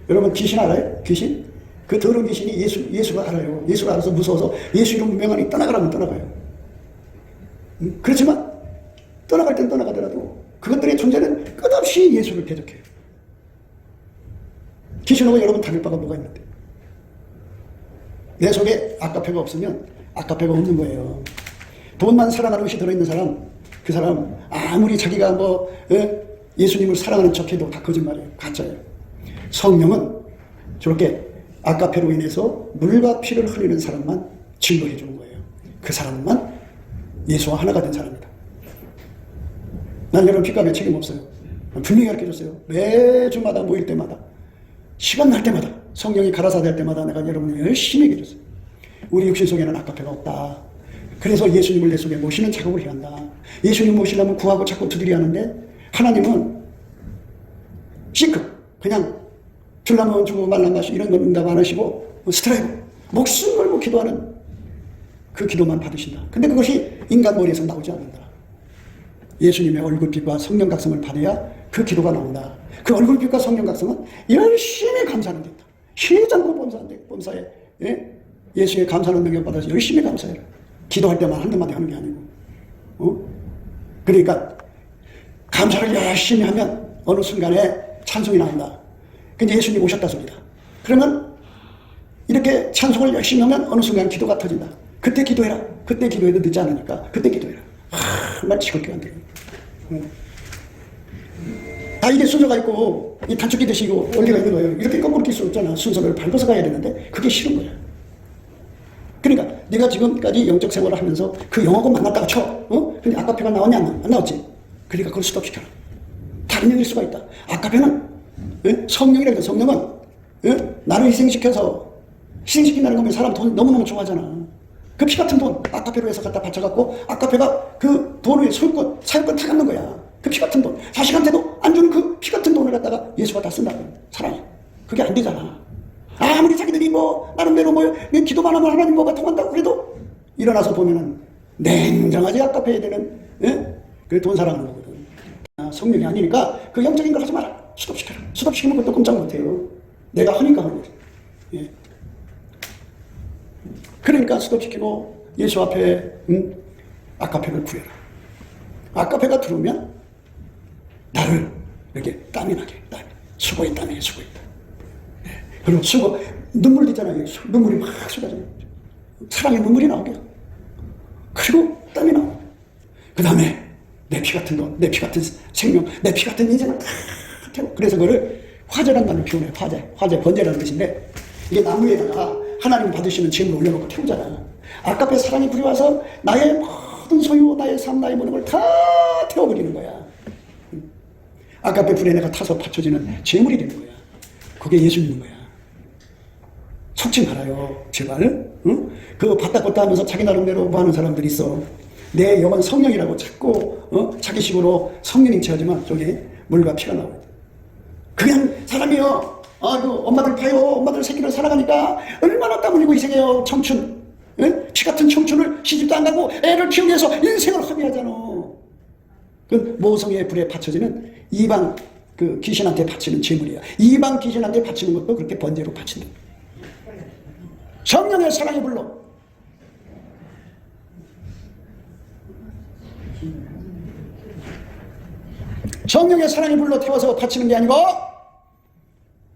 여러분 귀신 알아요? 귀신? 그 더러운 귀신이 예수가 알아요. 예수가 알아서 무서워서 예수 이름 명하니 떠나가라면 떠나가요. 그렇지만 떠나갈 땐 떠나가더라도 그것들의 존재는 끝없이 예수를 대적해요. 귀신하고 여러분 다를 바가 뭐가 있는데. 내 속에 아까페가 없으면 아까페가 없는 거예요. 돈만 사랑하는 것이 들어있는 사람, 그 사람 아무리 자기가 뭐 예수님을 사랑하는 척해도 다 거짓말이에요. 가짜예요. 성령은 저렇게 아까페로 인해서 물과 피를 흘리는 사람만 증거해 주는 거예요. 그 사람만 예수와 하나가 된 사람이다. 난 여러분 피값에 책임 없어요. 분명히 가르쳐줬어요. 매주마다 모일 때마다, 시간 날 때마다, 성령이 가라사대할 때마다 내가 여러분을 열심히 얘기해줬어요. 우리 육신 속에는 아까페가 없다. 그래서 예수님을 내 속에 모시는 작업을 해야 한다. 예수님 모시려면 구하고 자꾸 두드려야 하는데, 하나님은 시크, 그냥 줄라면 주고 말라면 마시고 이런 건 응답 안 하시고, 스트라이크, 목숨 걸고 기도하는 그 기도만 받으신다. 근데 그것이 인간 머리에서 나오지 않는다. 예수님의 얼굴빛과 성령 각성을 받아야 그 기도가 나온다. 그 얼굴빛과 성령 각성은 열심히 감사하는 데다. 시장고 범사에 예수의 감사하는 능력 받아서 열심히 감사해라. 기도할 때만 한마디 하는 게 아니고. 그러니까 감사를 열심히 하면 어느 순간에 찬송이 나온다. 근데 예수님 오셨다 소리다. 그러면 이렇게 찬송을 열심히 하면 어느 순간 기도가 터진다. 그때 기도해라. 그때 기도해도 늦지 않으니까 그때 기도해라. 정말 지겹게 안 돼요. 다 이게 순서가 있고 이 단축기 드시고 원리가 있는 거예요. 이렇게 거꾸로 낄 수 없잖아. 순서를 밟아서 가야 되는데 그게 싫은 거야. 그러니까 네가 지금까지 영적 생활을 하면서 그 영하고 만났다가 쳐. 근데 아까페가 나왔냐 안 나왔지? 그러니까 그걸 스톱시켜라. 다른 얘기일 수가 있다. 아까페는 성령이라니까. 성령은 나를 희생시킨다는 거면 사람 돈 너무너무 좋아하잖아. 그 피 같은 돈 아까페로 해서 갖다 바쳐갖고 아까페가 그 돈을 소유권 사유권 다 갖는 거야. 그 피 같은 돈 자식한테도 안 주는 그 피 같은 돈을 갖다가 예수가 다 쓴다고. 사랑해. 그게 안 되잖아. 아무리 자기들이 나름대로 기도만 하면 하나님 뭐가 통한다고 그래도 일어나서 보면은 냉정하지. 아까페에 되는 그 돈 사랑하는 거거든. 성령이 아니니까 그 영적인 걸 하지 마라. 수도시켜라. 수도시키는 것도 꼼짝 못해요. 내가 하니까 하는 거지. 예. 그러니까 스톱시키고 예수 앞에 아까페를 구해라. 아까페가 들어오면 나를 이렇게 땀이 나게. 수고했다. 수고했다. 네. 그리고 눈물 있잖아요. 눈물이 막 쏟아져요. 사랑의 눈물이 나오게. 그리고 땀이 나오고. 그 다음에 내 피 같은 돈, 내 피 같은 생명, 내 피 같은 인생을 다 태워. 그래서 그거를 화제라는 말을 표현해요. 화제, 번제라는 뜻인데 이게 나무에다가 하나님 받으시는 짐을 올려놓고 태우잖아. 아까페 사랑이 불어와서 나의 모든 소유, 나의 삶, 나의 모든 걸 다 태워버리는 거야. 아까페 불에 내가 타서 받쳐지는 재물이 되는 거야. 그게 예수 믿는 거야. 속지 말아요. 제발. 응? 그거 받다 껐다 하면서 자기 나름대로 뭐 하는 사람들이 있어. 내 영은 성령이라고 자꾸 자기 식으로 성령님 체하지만 저기 물과 피가 나오거든. 그냥 사람이요. 엄마들 봐요. 엄마들 새끼를 살아가니까 얼마나 땀 흘리고 희생해요. 청춘. 피 같은 청춘을 시집도 안 가고 애를 키우기 위해서 인생을 허비하잖아. 그 모성의 불에 바쳐지는 이방 그 귀신한테 바치는 재물이야. 이방 귀신한테 바치는 것도 그렇게 번제로 바친다. 성령의 사랑의 불로. 성령의 사랑의 불로 태워서 바치는 게 아니고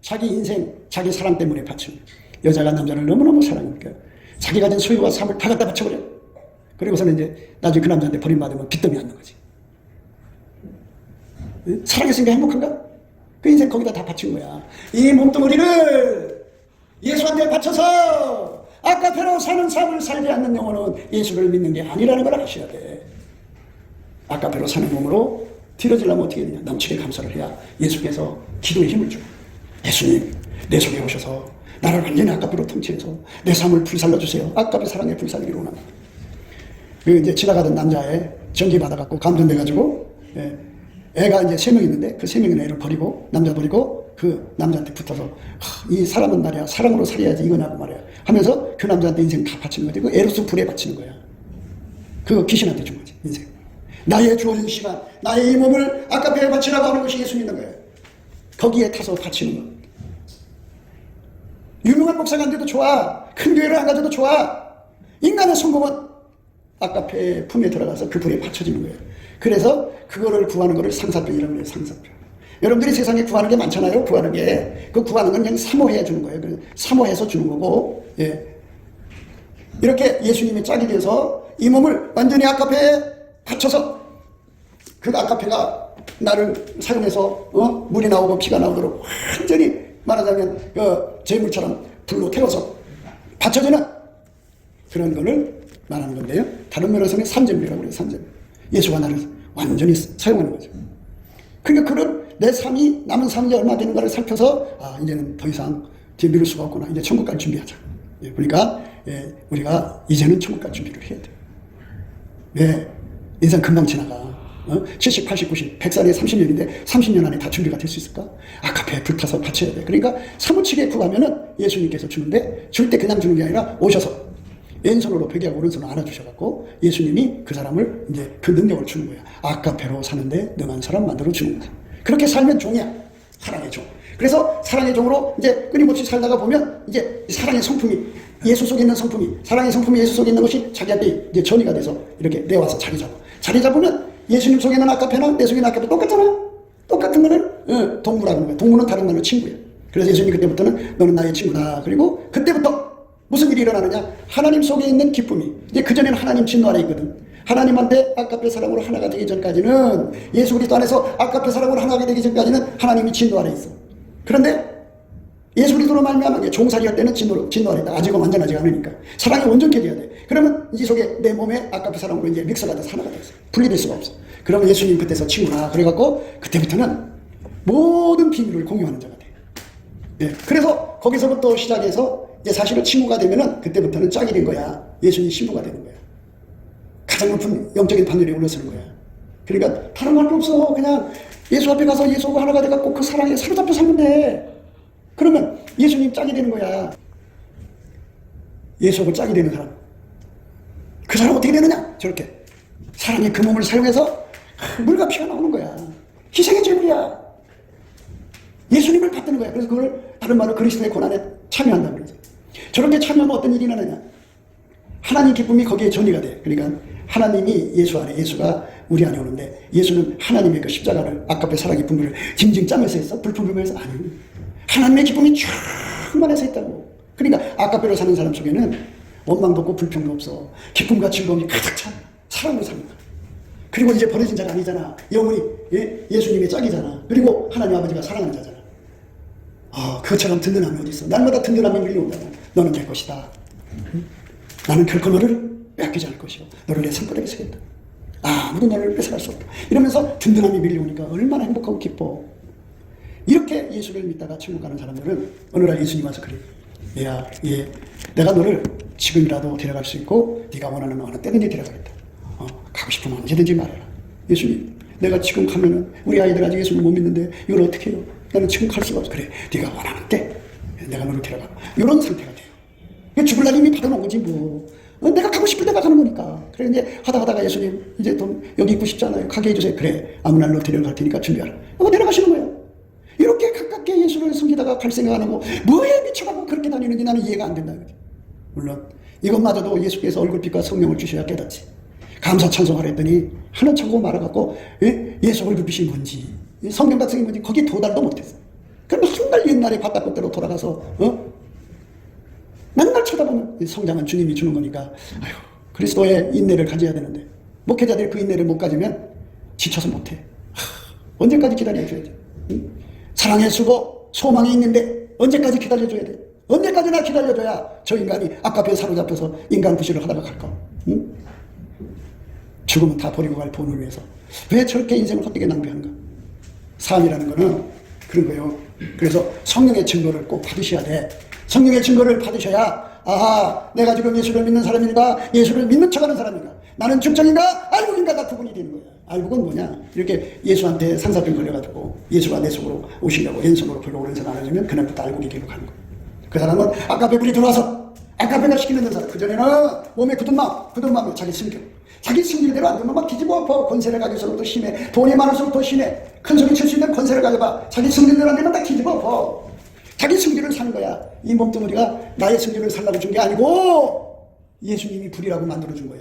자기 인생, 자기 사랑 때문에 바치는. 여자가 남자를 너무너무 사랑하니까 자기 가진 소유와 삶을 다 갖다 바쳐버려. 그리고서는 이제 나중에 그 남자한테 버림받으면 빚더미 앉는 거지. 사랑했으니까 행복한가? 그 인생 거기다 다 바친 거야. 이 몸뚱어리를 예수한테 바쳐서 아까페로 사는 삶을 살지 않는 영혼은 예수를 믿는 게 아니라는 걸 아셔야 돼. 아까페로 사는 몸으로 뒤러지려면 어떻게 해야 되냐? 넘치게 감사를 해야 예수께서 기도에 힘을 주고, 예수님 내 속에 오셔서 나를 완전히 아까페로 통치해서 내 삶을 불살라주세요. 아까페 사랑에 불살리기로 원합니다. 그 이제 지나가던 남자애 전기 받아갖고 감전돼가지고 애가 이제 3명 있는데 그 3명의 애를 버리고 남자 버리고 그 남자한테 붙어서 이 사람은 말이야 사랑으로 살아야지 이거냐고 말이야 하면서 그 남자한테 인생 다 바치는 거지. 그 에로스 불에 바치는 거야. 그거 귀신한테 준 거지 인생. 나의 주어진 시간, 나의 이 몸을 아까페에 바치라고 하는 것이 예수 믿는 거예요. 거기에 타서 바치는 거. 유명한 목사가 안 돼도 좋아. 큰 교회를 안 가져도 좋아. 인간의 성공은 아까페 품에 들어가서 그 불에 받쳐지는 거예요. 그래서 그거를 구하는 거를 상사편이라고 해요. 상사편. 여러분들이 세상에 구하는 게 많잖아요. 구하는 게. 그 구하는 건 그냥 사모해 주는 거예요. 사모해서 주는 거고. 예. 이렇게 예수님이 짝이 돼서 이 몸을 완전히 아까페에 바쳐서 그 아까페가 나를 사용해서 물이 나오고 피가 나오도록 완전히 말하자면 그 재물처럼 불로 태워서 바쳐지는 그런 거를 말하는 건데요. 다른 면에서는 산재물이라고 그래요. 산재물. 예수가 나를 완전히 사용하는 거죠. 그러니까 그런 내 삶이 남은 삶이 얼마 되는가를 살펴서 이제는 더 이상 뒤에 미룰 수가 없구나. 이제 천국 갈 준비하자. 그러니까 우리가 이제는 천국 갈 준비를 해야 돼. 왜? 인생 금방 지나가. 70, 80, 90, 100살에 30년인데 30년 안에 다 준비가 될 수 있을까? 아까페에 불타서 바쳐야 돼. 그러니까 사무치게 구하면은 예수님께서 주는데 줄 때 그냥 주는 게 아니라 오셔서 왼손으로 베개하고 오른손으로 안아주셔갖고 예수님이 그 사람을 이제 그 능력을 주는 거야. 아까페로 사는데 능한 사람 만들어 주는 거야. 그렇게 살면 종이야. 사랑의 종. 그래서 사랑의 종으로 이제 끊임없이 살다가 보면 이제 사랑의 성품이 예수 속에 있는 성품이 사랑의 성품이 예수 속에 있는 것이 자기한테 이제 전이가 돼서 이렇게 내와서 자리 잡아. 자리 잡으면 예수님 속에는 아까페나 내 속에는 아까페 똑같잖아. 똑같은 거는 동무라는 거야. 동무는 다른 말로 친구야. 그래서 예수님이 그때부터는 너는 나의 친구다. 그리고 그때부터 무슨 일이 일어나느냐? 하나님 속에 있는 기쁨이 이제 그전에는 하나님 진노 아래 있거든. 하나님한테 아까페 사랑으로 하나가 되기 전까지는 예수 그리스도 안에서 아까페 사랑으로 하나가 되기 전까지는 하나님이 진노 아래 있어. 그런데 예수 그리스도로 말미암아 종살이 할 때는 진노 아래 있다. 아직은 완전하지 않으니까 사랑이 온전케 돼야 돼. 그러면 이 속에 내 몸에 아까페 사랑으로 이제 믹서가 돼서 하나가 됐어. 분리될 수가 없어. 그러면 예수님 그때서 친구라 그래갖고 그때부터는 모든 비밀을 공유하는 자가 돼. 그래서 거기서부터 시작해서 이제 사실은 친구가 되면은 그때부터는 짝이 된 거야. 예수님 신부가 되는 거야. 가장 높은 영적인 판결에 올라서는 거야. 그러니까 다른 말 없어. 그냥 예수 앞에 가서 예수하고 하나가 돼갖고 그 사랑에 사로잡혀 살면 돼. 그러면 예수님 짝이 되는 거야. 예수하고 짝이 되는 사람. 그 사람 어떻게 되느냐? 저렇게 사랑의 그 몸을 사용해서 물과 피가 나오는 거야. 희생의 제물이야. 예수님을 받드는 거야. 그래서 그걸 다른 말로 그리스도의 고난에 참여한다는 거죠. 저렇게 참여하면 어떤 일이 일어나냐? 하나님 기쁨이 거기에 전이가 돼. 그러니까 하나님이 예수 안에, 예수가 우리 안에 오는데 예수는 하나님의 그 십자가를 아까페 사랑의 분부를 징징 짜면서 했어? 불품 부면서? 아니, 하나님의 기쁨이 충만해서 있다고. 그러니까 아까페로 사는 사람 속에는 원망도 없고 불평도 없어. 기쁨과 즐거움이 가득 찬 사랑으로 삽니다. 그리고 이제 버려진 자가 아니잖아. 영혼이 예수님의 짝이잖아. 그리고 하나님 아버지가 사랑하는 자잖아. 그것처럼 든든함이 어디 있어? 날마다 든든함이 밀려오잖아. 너는 될 것이다. 나는 결코 너를 빼앗기지 않을 것이고 너를 내 손바닥에 세겠다. 아무도 너를 뺏어갈 수 없다. 이러면서 든든함이 밀려오니까 얼마나 행복하고 기뻐. 이렇게 예수를 믿다가 천국 가는 사람들은 어느 날 예수님 와서 그래. 얘야, 내가 너를 지금이라도 데려갈 수 있고 네가 원하는 어느 때든지 데려가겠다. 가고 싶으면 언제든지 말해라. 예수님, 내가 지금 가면은 우리 아이들 아직 예수를 못 믿는데 이걸 어떻게 해요? 나는 지금 갈 수가 없어. 그래, 네가 원하는 때 내가 너를 데려가. 이런 상태가 돼요. 죽을 날 이미 받아놓은 거지 뭐. 내가 가고 싶을 때 가는 거니까. 그래, 이제 하다가 예수님 이제 돈 여기 있고 싶잖아요. 가게 해주세요. 그래, 아무 날로 데려갈 테니까 준비하라. 데려가시는 거예요. 이렇게 가깝게 예수를 섬기다가 갈 생각 안 하고 뭐에 미쳐가고 그렇게 다니는지 나는 이해가 안 된다. 물론 이것마저도 예수께서 얼굴빛과 성령을 주셔야 깨닫지. 감사 찬송하라 했더니 하나 차고 말아갖고 예수 얼굴빛이 뭔지 성경 각성이 뭔지 거기 도달도 못했어. 그럼 한날 옛날에 바깥곳대로 돌아가서 맨날 쳐다보면 성장은 주님이 주는 거니까 아유, 그리스도의 인내를 가져야 되는데 목회자들이 그 인내를 못 가지면 지쳐서 못해. 언제까지 기다려줘야지. 사랑의 수고 소망이 있는데 언제까지 기다려줘야 돼. 언제까지나 기다려줘야 저 인간이 아까페에 사로잡혀서 인간 부실을 하다가 갈까. 죽으면 다 버리고 갈 본을 위해서 왜 저렇게 인생을 헛되게 낭비하는가. 삶이라는 거는 그런 거예요. 그래서 성령의 증거를 꼭 받으셔야 돼. 성령의 증거를 받으셔야 내가 지금 예수를 믿는 사람인가 예수를 믿는 척하는 사람인가 나는 중정인가 알국인가가 구분이 되는 거야. 알국은 뭐냐, 이렇게 예수한테 산사병 걸려가지고 예수가 내 속으로 오시려고 왼손으로 불고 오른손 안아주면 그날부터 알국이 되고 가는 거야. 그 사람은 아까페 불이 들어와서 아까페가 시키는 사람, 그전에는 몸에 굳은 마음이 자기 승질대로 안 되면 막 뒤집어 엎어. 권세를 가질수록 심해. 돈이 많을수록 더 심해. 큰 소리 칠 수 있는 권세를 가져봐. 자기 승질대로 안 되면 다 뒤집어 엎어. 자기 승질을 사는 거야. 이 몸뚱어리가 나의 승질을 살라고 준 게 아니고 예수님이 불이라고 만들어준 거야.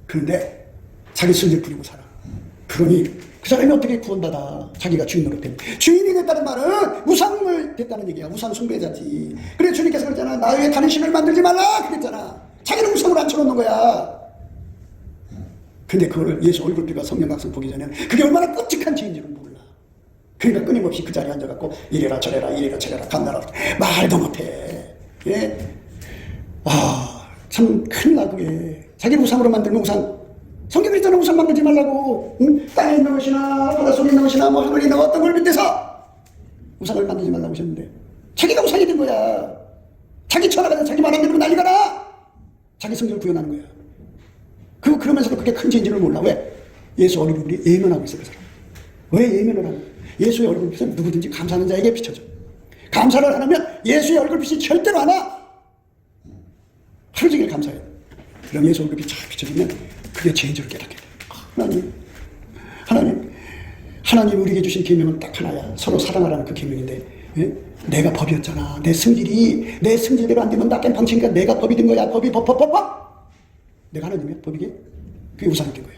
그런데 자기 승질 부리고 살아. 그러니 그 사람이 어떻게 구원받아? 자기가 주인으로 된. 주인이 됐다는 말은 우상을 됐다는 얘기야. 우상 숭배자지. 그래, 주님께서 그랬잖아. 나 외에 다른 신을 만들지 말라 그랬잖아. 자기는 우상을 앉혀놓는 거야. 근데 그거를 예수 얼굴빛과 성령 각성 보기 전에는 그게 얼마나 끔찍한 죄인지를 몰라. 그러니까 끊임없이 그 자리에 앉아갖고 이래라 저래라 간다라 말도 못해. 참 큰일 나. 그게 자기를 우상으로 만들면 우상 성경에 있잖아. 우상 만들지 말라고. 응? 땅에 있는 것이나 바닷속에 있는 것이나 뭐 하늘에 있는 어떤 걸 믿대서 우상을 만들지 말라고 하셨는데 자기가 우상이 된 거야. 자기 천하가 자기 말 안 들으면 난리가 나. 자기 성격을 구현하는 거야. 그러면서도 그게 큰 죄인지를 몰라. 왜? 예수 얼굴이 예면하고 있어. 그 사람. 왜 예면을 하는 거야? 예수의 얼굴빛은 누구든지 감사하는 자에게 비춰져. 감사를 안 하면 예수의 얼굴빛이 절대로 안 와. 하루 종일 감사해. 그럼 예수 얼굴빛이 쫙 비춰지면 그게 죄인지를 깨닫게 돼. 하나님 우리에게 주신 계명은 딱 하나야. 서로 사랑하라는 그 계명인데, 예? 내가 법이었잖아. 내 승질대로 안 되면 나 깽판치니까 내가 법이 된 거야. 법이 법. 내가 하나님의 법이게? 그게 우상이 된 거야.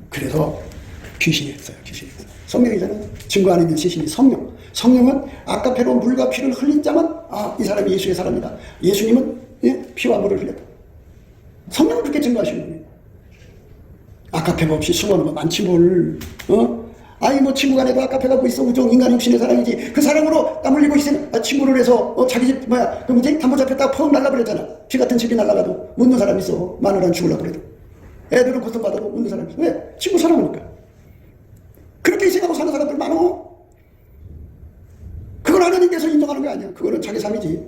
그래서 귀신이 했어요. 성령이잖아요. 증거 안 있는 시신이 성령. 성령은 아까페로 물과 피를 흘린 자만 이 사람이 예수의 사람이다. 예수님은 피와 물을 흘렸다. 성령은 그렇게 증거하시는 거예요. 아까페가 없이 수고하는 거 많지 뭘. 뭐 친구 간에도 아까페가 뭐 있어. 우정 인간 육신의 사랑이지. 그 사랑으로 땀 흘리고 있으면 친구를 해서 자기 집 담보 잡혔다가 펑 날라버렸잖아. 피 같은 집이 날라가도 묻는 사람 있어. 마늘 안 죽으려고 그래도. 애들은 고통받아도 묻는 사람 있어. 왜? 친구 사랑하니까. 그렇게 생각하고 사는 사람들 많어. 그걸 하나님께서 인정하는 게 아니야. 그거는 자기 삶이지.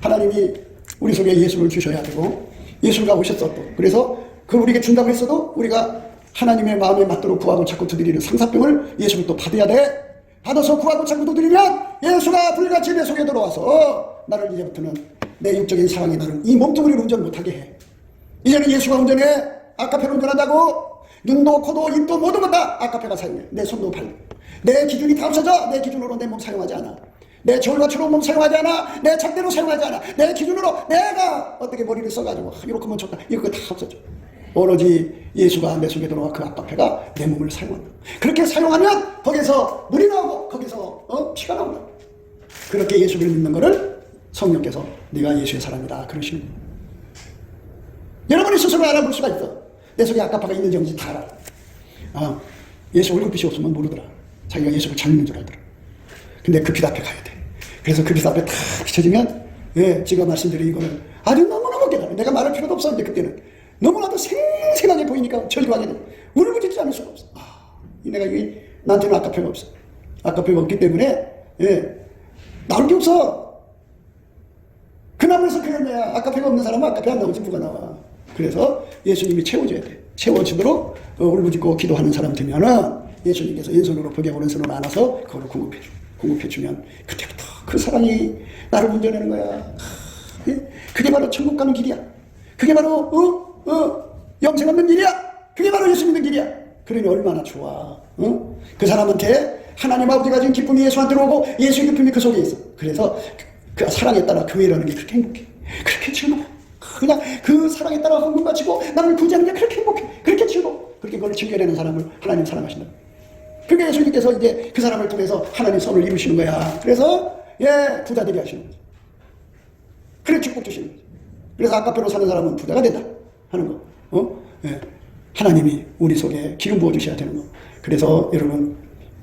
하나님이 우리 속에 예수를 주셔야 되고 예수가 오셨어 또. 그래서 그 우리에게 준다고 했어도 우리가 하나님의 마음에 맞도록 구하고 자꾸 두드리는 상사병을 예수를 또 받아야 돼. 받아서 구하고 자꾸 두드리면 예수가 불같이 내 속에 들어와서 나를 이제부터는 내 육적인 사랑이 나를 이 몸뚱이를 운전 못하게 해. 이제는 예수가 운전해. 아까페로 운전한다고. 눈도 코도 입도 모든 것 다 아까페가 사용해. 내 손도 발. 내 기준이 다 없어져. 내 기준으로 내 몸 사용하지 않아. 내 저울과처럼 몸 사용하지 않아. 내 작대로 사용하지 않아. 내 기준으로 내가 어떻게 머리를 써가지고 이렇게 하면 좋다. 이거 다 없어져. 오로지 예수가 내 속에 들어와 그 아까페가 내 몸을 사용한다. 그렇게 사용하면 거기서 물이 나오고 거기서 피가 나온다. 그렇게 예수를 믿는 거를 성령께서 네가 예수의 사람이다 그러시는 거예요. 여러분이 스스로 알아볼 수가 있어. 내 속에 아까파가 있는지 없는지 다 알아. 예수 얼굴빛이 없으면 모르더라. 자기가 예수를 잘 믿는 줄 알더라. 근데 그 빛 앞에 가야 돼. 그래서 그 빛 앞에 탁 비춰지면 제가 말씀드린 이거는 아주 너무너무 깨달아. 내가 말할 필요도 없었는데 그때는 너무나도 생생하게 보이니까 절규하게 돼. 울부짖지 않을 수가 없어. 내가 나한테는 아까페가 없어. 아까페가 없기 때문에 나올 게 없어. 그 나무에서 그 열매야. 아까페가 없는 사람은 아까페 안 나오지 뭐가 나와. 그래서 예수님이 채워줘야 돼. 채워지도록 울부짖고 기도하는 사람 되면은 예수님께서 왼손으로 벽에 오른손으로 안아서 그걸 공급해주면 그때부터 그 사랑이 나를 운전하는 거야. 그게 바로 천국 가는 길이야. 그게 바로 영생 얻는 길이야. 그게 바로 예수 믿는 길이야. 그러니 얼마나 좋아. 그 사람한테 하나님 아버지가 준 기쁨이 예수한테로 오고 예수의 기쁨이 그 속에 있어. 그래서 그 사랑에 따라 교회라는 게 그렇게 행복해. 그렇게 즐거워. 그냥 그 사랑에 따라 헌금 바치고 나를 구제하는 게 그렇게 행복해. 그렇게 즐거워. 그렇게 그걸 즐겨내는 사람을 하나님 사랑하신다. 그게 예수님께서 이제 그 사람을 통해서 하나님 선을 이루시는 거야. 그래서 부자 되게 하시는 거죠. 그래 축복 주시는 거죠. 그래서 아까페로 사는 사람은 부자가 된다 하는 거. 하나님이 우리 속에 기름 부어 주셔야 되는 거. 그래서 여러분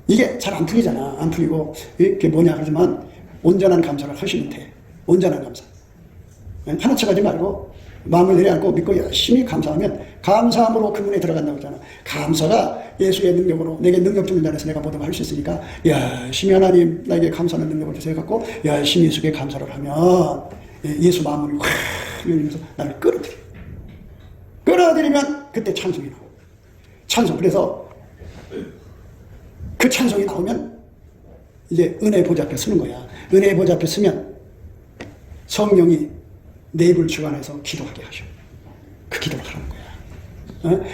이게 잘 안 풀리잖아. 안 풀리고 이게 뭐냐 하지만 온전한 감사를 하시면 돼. 온전한 감사. 하는 척하지 말고 마음을 내려앉고 믿고 열심히 감사하면 감사함으로 그 문에 들어간다고 하잖아. 감사가 예수의 능력으로 내게 능력 주는 자에서 내가 뭐든 할 수 있으니까 열심히 하나님 나에게 감사하는 능력을 주세요 갖고 열심히 예수께 감사를 하면 예수 마음을 확 열리면서 나를 끌어들이면 그때 찬송이 나와. 찬송. 그래서 그 찬송이 나오면 이제 은혜의 보좌 앞에 서는 거야. 은혜의 보좌 앞에 서면 성령이 내 입을 주관해서 기도하게 하셔. 그 기도를 하는 거야.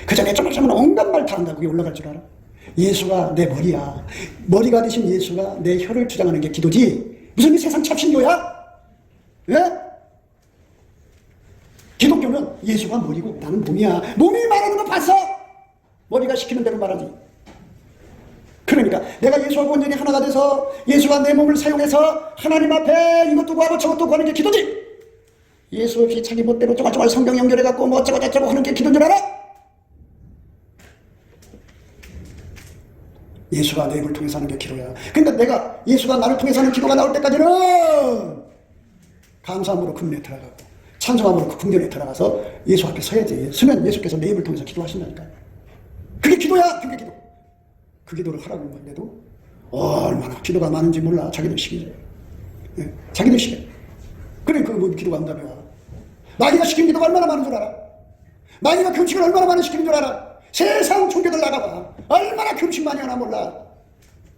그 전에 조금씩은 온갖 말 다 한다고 그게 올라갈 줄 알아? 예수가 내 머리야. 머리가 되신 예수가 내 혀를 주장하는 게 기도지. 무슨 이 세상 잡신교야? 기독교는 예수가 머리고 나는 몸이야. 몸이 말하는 거 봤어? 머리가 시키는 대로 말하지. 그러니까 내가 예수와 온전히 하나가 돼서 예수가 내 몸을 사용해서 하나님 앞에 이것도 구하고 저것도 구하는 게 기도지. 예수 없이 자기 멋대로 쪼갈쪼갈 성경 연결해갖고 뭐 어쩌고 저쩌고 하는 게 기도인 줄 알아? 예수가 내 입을 통해서 하는 게 기도야. 그러니까 내가 예수가 나를 통해서 하는 기도가 나올 때까지는 감사함으로 그 문에 들어가고 찬송함으로 그 궁전에 들어가서 예수 앞에 서야지. 서면 예수께서 내 입을 통해서 기도하신다니까. 그게 기도야. 그게 기도. 그 기도를 하라고 했는데도 얼마나 기도가 많은지 몰라. 자기들 시키죠. 예, 자기들 시켜. 그래 그 기도가 응답이 와. 마귀가 시킨 기도가 얼마나 많은 줄 알아? 마귀가 금식을 얼마나 많이 시키는 줄 알아? 세상 종교들 나가봐. 얼마나 금식 많이 하나 몰라.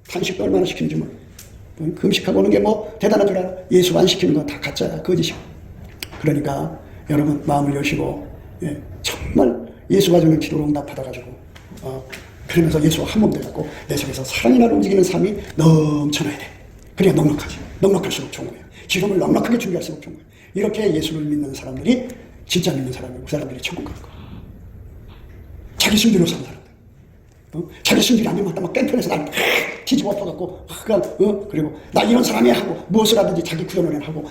단식도 얼마나 시키는지 몰라. 금식하고 오는 게 뭐 대단한 줄 알아? 예수 안 시키는 건 다 가짜야. 거짓이야. 그러니까 여러분 마음을 여시고 정말 예수가 주는 기도로 응답받아가지고 그러면서 예수와 한 몸 돼갖고 내 속에서 사랑이 나를 움직이는 삶이 넘쳐나야 돼. 그래야 넉넉하지. 넉넉할수록 좋은 거야. 기름을 넉넉하게 준비할수록 좋은 거야. 이렇게 예수를 믿는 사람들이 진짜 믿는 사람이고 그 사람들이 천국 가는 거야. 자기 순리로 사는 사람들. 자기 순리를 안 되면 막 깽편에서 날 뒤집어 엎어갖고 그리고 나 이런 사람이야 하고 무엇을 하든지 자기 구현을 하고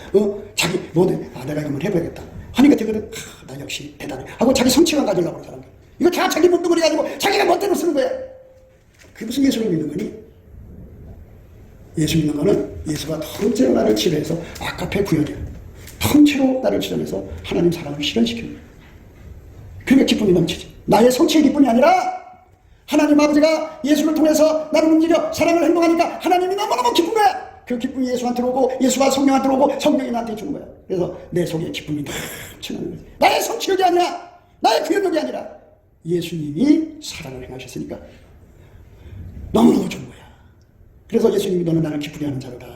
자기 뭐든 내가 이거만 해봐야겠다 하니까 되거든. 나 역시 대단해 하고 자기 성취감 가지려고 하는 사람들. 이거 다 자기 몸뚱아리 가지고 자기가 멋대로 쓰는 거야. 그게 무슨 예수를 믿는 거니? 예수 믿는 거는 예수가 통째로 나를 치료해서 아까페 구현이야. 통째로 나를 치료해서 하나님 사랑을 실현시키는 거야. 그러니까 기쁨이 넘치지. 나의 성취의 기쁨이 아니라 하나님 아버지가 예수를 통해서 나를 움직여 사랑을 행동하니까 하나님이 너무너무 기쁜 거야. 그 기쁨이 예수한테 오고 예수가 성령한테 오고 성령이 나한테 주는 거야. 그래서 내 속에 기쁨이 넘치는 거지. 나의 성취력이 아니라 나의 구현력이 아니라 예수님이 사랑을 행하셨으니까 너무너무 좋은 거야. 그래서 예수님이 너는 나를 기쁘게 하는 자로다.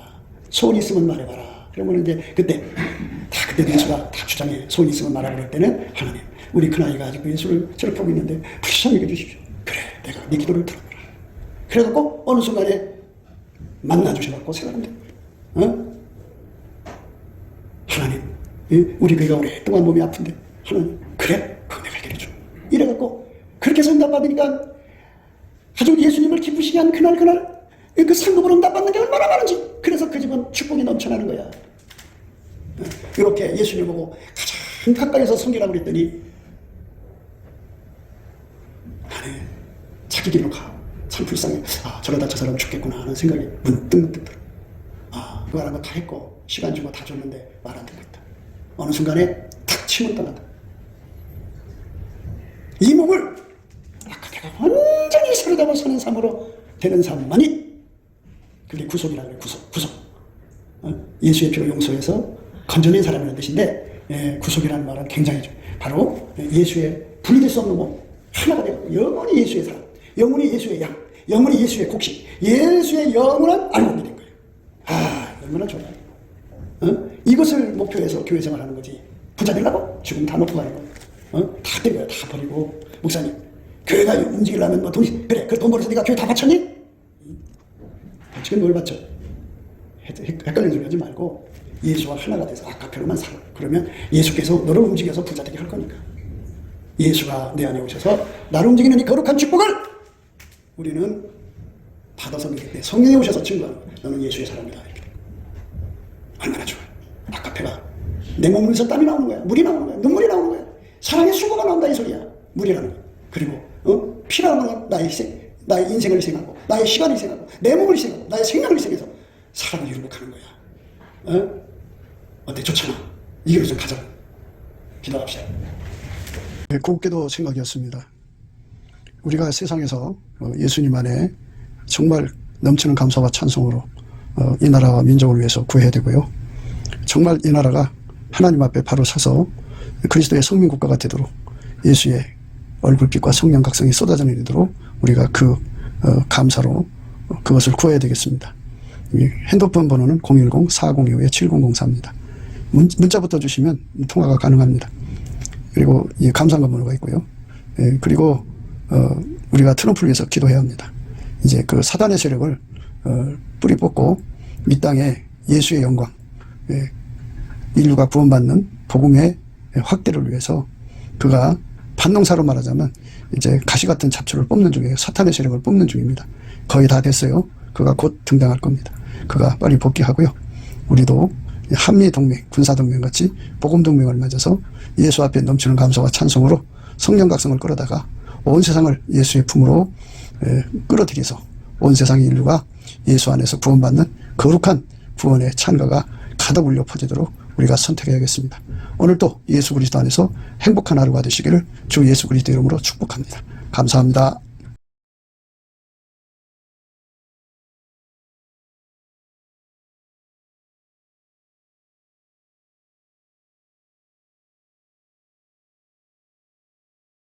소원 있으면 말해봐라. 그러면 이제 그때도 예수가 다 주장해. 소원 있으면 말하라 그럴 때는 하나님 우리 큰아이가 아직도 예수를 저렇게 보고 있는데 불쌍히 여겨주십시오. 그래 내가 네 기도를 들어보라. 그래갖고 어느 순간에 만나주셔갖고 생각한대. 하나님 우리 배가 오랫동안 몸이 아픈데 하나님 그래 그거 내가 해결해줘. 이래갖고 그렇게 해서 응답받으니까 아주 예수님을 기쁘시게 한 그날 그 상급으로 응답받는 게 얼마나 많은지. 그래서 그 집은 축복이 넘쳐나는 거야. 이렇게 예수님을 보고 가장 가까이서 섬기라고 그랬더니 아니 자기 길로 가. 참 불쌍해. 저러다 저 사람 죽겠구나 하는 생각이 문득 들어. 그거 하는 거 다 했고 시간 주고 다 줬는데 말 안 듣고 있다. 어느 순간에 탁 치면 떠난다. 이 몸을 아까 내가 완전히 사로잡아 사는 삶으로 되는 삶만이 그게 구속이라고 해요. 구속. 예수의 피로 용서해서 건져낸 사람이라는 뜻인데 구속이라는 말은 굉장히 바로 예수의 분리될 수 없는 몸 하나가 되고 영원히 예수의 사람, 영원히 예수의 양, 영원히 예수의 곡식, 예수의 영원한 알몸이 된 거예요. 얼마나 좋아요. 이것을 목표해서 교회 생활하는 거지. 부자 되려고 지금 다 놓고 가는 거. 다 떼고요. 다 버리고. 목사님 교회가 움직이려면 뭐 돈이 그래 그 돈 벌어서 네가 교회 다 바쳤니? 지금 뭘 바쳐? 헷갈리는 소리 하지 말고 예수와 하나가 돼서 아까페로만 살아. 그러면 예수께서 너를 움직여서 부자 되게 할 거니까. 예수가 내 안에 오셔서 나를 움직이는 이 거룩한 축복을 우리는 받아서 믿을 때 성령이 오셔서 증거하는 거야. 너는 예수의 사람이다. 이렇게. 얼마나 좋아. 아까페가 내 몸에서 땀이 나오는 거야. 물이 나오는 거야. 눈물이 나오는 거야. 사랑의 수고가 나온다 이 소리야. 물이라는 거. 그리고 피라는 건 나의 인생을 희생하고 나의 시간을 희생하고 내 몸을 희생하고 나의 생명을 희생해서 사랑을 이루고 가는 거야. 어때? 좋잖아. 이 길로 좀 가자. 기도합시다. 곱게도 생각이었습니다. 우리가 세상에서 예수님 안에 정말 넘치는 감사와 찬송으로 이 나라와 민족을 위해서 구해야 되고요. 정말 이 나라가 하나님 앞에 바로 서서 그리스도의 성민국가가 되도록 예수의 얼굴빛과 성령 각성이 쏟아져 내리도록 우리가 그 감사로 그것을 구해야 되겠습니다. 핸드폰 번호는 010-4025-7004입니다. 문자부터 주시면 통화가 가능합니다. 그리고 이 감사한 번호가 있고요. 그리고 우리가 트럼프를 위해서 기도해야 합니다. 이제 그 사단의 세력을 뿌리 뽑고 이 땅에 예수의 영광, 인류가 구원받는 복음의 확대를 위해서 그가 반농사로 말하자면 이제 가시 같은 잡초를 뽑는 중이에요. 사탄의 세력을 뽑는 중입니다. 거의 다 됐어요. 그가 곧 등장할 겁니다. 그가 빨리 복귀하고요. 우리도 한미동맹, 군사동맹 같이 복음동맹을 맺어서 예수 앞에 넘치는 감사와 찬송으로 성령 각성을 끌어다가 온 세상을 예수의 품으로 끌어들여서 온 세상의 인류가 예수 안에서 구원받는 거룩한 구원의 찬가가 가득 울려 퍼지도록 우리가 선택해야겠습니다. 오늘도 예수 그리스도 안에서 행복한 하루가 되시기를 주 예수 그리스도 이름으로 축복합니다. 감사합니다.